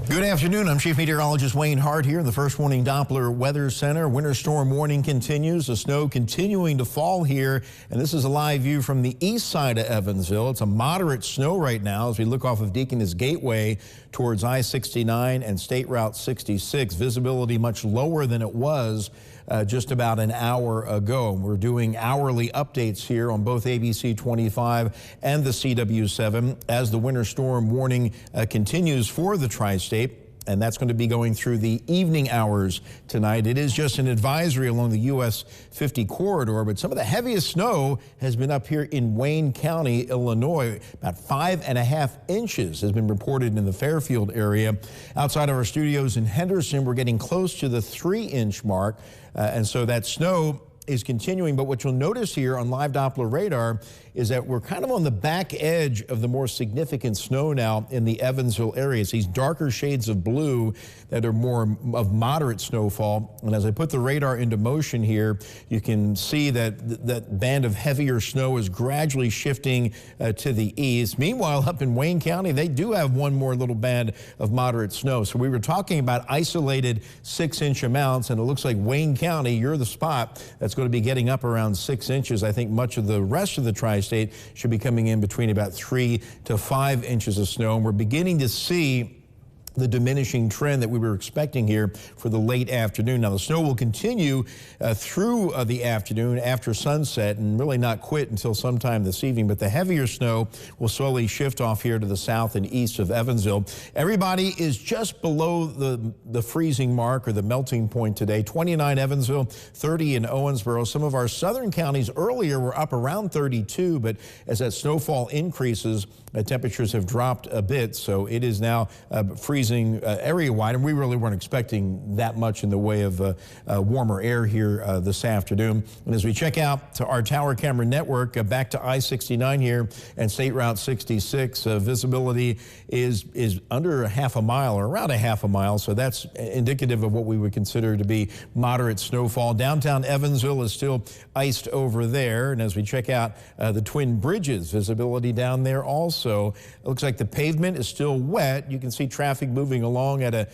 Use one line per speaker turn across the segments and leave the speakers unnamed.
Good afternoon. I'm Chief Meteorologist Wayne Hart here in the First Warning Doppler Weather Center. Winter storm warning continues. The snow continuing to fall here, and this is a live view from the east side of Evansville. It's a moderate snow right now as we look off of Deaconess Gateway towards I-69 and State Route 66. Visibility much lower than it was just about an hour ago. We're doing hourly updates here on both ABC 25 and the CW7 as the winter storm warning continues for the tri-state. And that's going to be going through the evening hours tonight. It is just an advisory along the US 50 corridor, but some of the heaviest snow has been up here in Wayne County, Illinois. About 5.5 inches has been reported in the Fairfield area. Outside of our studios in Henderson, we're getting close to the 3-inch mark. And so that snow is continuing, but what you'll notice here on live Doppler radar is that we're kind of on the back edge of the more significant snow now in the Evansville area. It's these darker shades of blue that are more of moderate snowfall. And as I put the radar into motion here, you can see that that band of heavier snow is gradually shifting to the east. Meanwhile, up in Wayne County, they do have one more little band of moderate snow. So we were talking about isolated 6-inch amounts, and it looks like Wayne County, you're the spot that's going to be getting up around 6 inches. I think much of the rest of the tri-state should be coming in between about 3 to 5 inches of snow. And we're beginning to see the diminishing trend that we were expecting here for the late afternoon. Now, the snow will continue through the afternoon after sunset and really not quit until sometime this evening, but the heavier snow will slowly shift off here to the south and east of Evansville. Everybody is just below the freezing mark or the melting point today. 29 Evansville, 30 in Owensboro. Some of our southern counties earlier were up around 32, but as that snowfall increases, temperatures have dropped a bit, so it is now freezing area-wide, and we really weren't expecting that much in the way of warmer air here this afternoon. And as we check out to our tower camera network, back to I-69 here and State Route 66, visibility is under a half a mile or around a half a mile, so that's indicative of what we would consider to be moderate snowfall. Downtown Evansville is still iced over there, and as we check out the Twin Bridges, visibility down there also. It looks like the pavement is still wet. You can see traffic moving along at a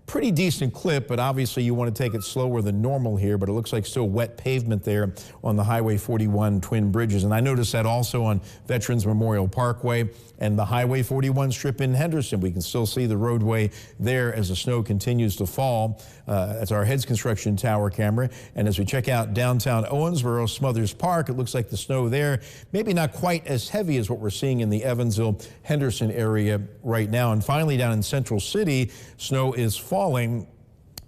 pretty decent clip, but obviously you want to take it slower than normal here, but it looks like still wet pavement there on the Highway 41 Twin Bridges. And I noticed that also on Veterans Memorial Parkway and the Highway 41 strip in Henderson. We can still see the roadway there as the snow continues to fall. That's our Heads Construction tower camera. And as we check out downtown Owensboro, Smothers Park, it looks like the snow there maybe not quite as heavy as what we're seeing in the Evansville-Henderson area right now. And finally, down in Central City, snow is falling,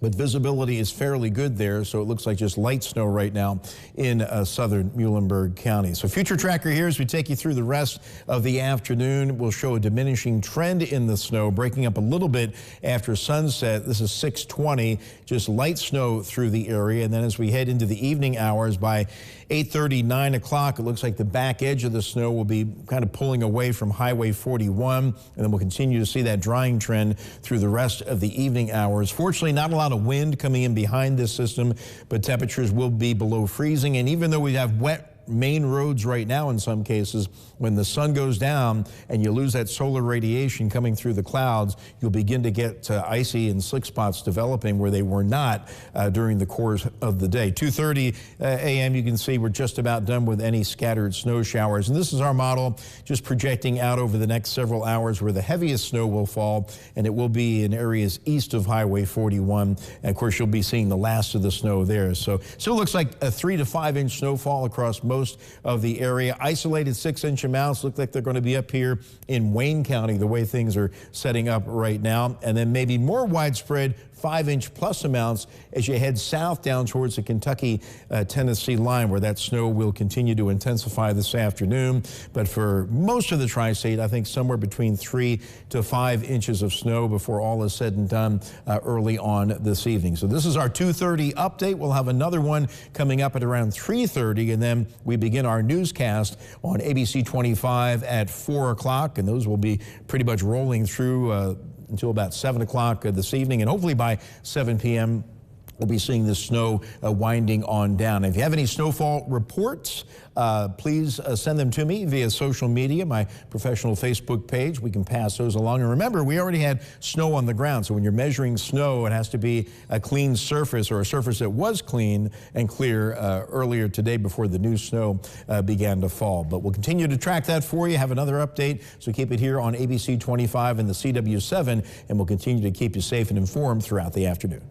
but visibility is fairly good there, so it looks like just light snow right now in southern Muhlenberg County. So future tracker here as we take you through the rest of the afternoon. We'll show a diminishing trend in the snow, breaking up a little bit after sunset. This is 6:20, just light snow through the area. And then as we head into the evening hours, by 8:30, 9 o'clock, it looks like the back edge of the snow will be kind of pulling away from Highway 41, and then we'll continue to see that drying trend through the rest of the evening hours. Fortunately, not a lot of wind coming in behind this system, but temperatures will be below freezing. And even though we have wet main roads right now in some cases, when the sun goes down and you lose that solar radiation coming through the clouds, you'll begin to get icy and slick spots developing where they were not during the course of the day. 2:30 a.m. you can see we're just about done with any scattered snow showers. And this is our model just projecting out over the next several hours where the heaviest snow will fall, and it will be in areas east of Highway 41. And of course, you'll be seeing the last of the snow there. So still looks like a 3 to 5 inch snowfall across most of the area. Isolated 6-inch amounts look like they're going to be up here in Wayne County, the way things are setting up right now. And then maybe more widespread 5-inch plus amounts as you head south down towards the Kentucky-Tennessee line, where that snow will continue to intensify this afternoon. But for most of the tri-state, I think somewhere between 3 to 5 inches of snow before all is said and done early on this evening. So this is our 2:30 update. We'll have another one coming up at around 3:30, and then we begin our newscast on ABC 25 at 4 o'clock, and those will be pretty much rolling through until about 7 o'clock this evening, and hopefully by 7 p.m. we'll be seeing the snow winding on down. If you have any snowfall reports, please send them to me via social media, my professional Facebook page. We can pass those along. And remember, we already had snow on the ground, so when you're measuring snow, it has to be a clean surface or a surface that was clean and clear earlier today before the new snow began to fall. But we'll continue to track that for you, have another update, so keep it here on ABC 25 and the CW7, and we'll continue to keep you safe and informed throughout the afternoon.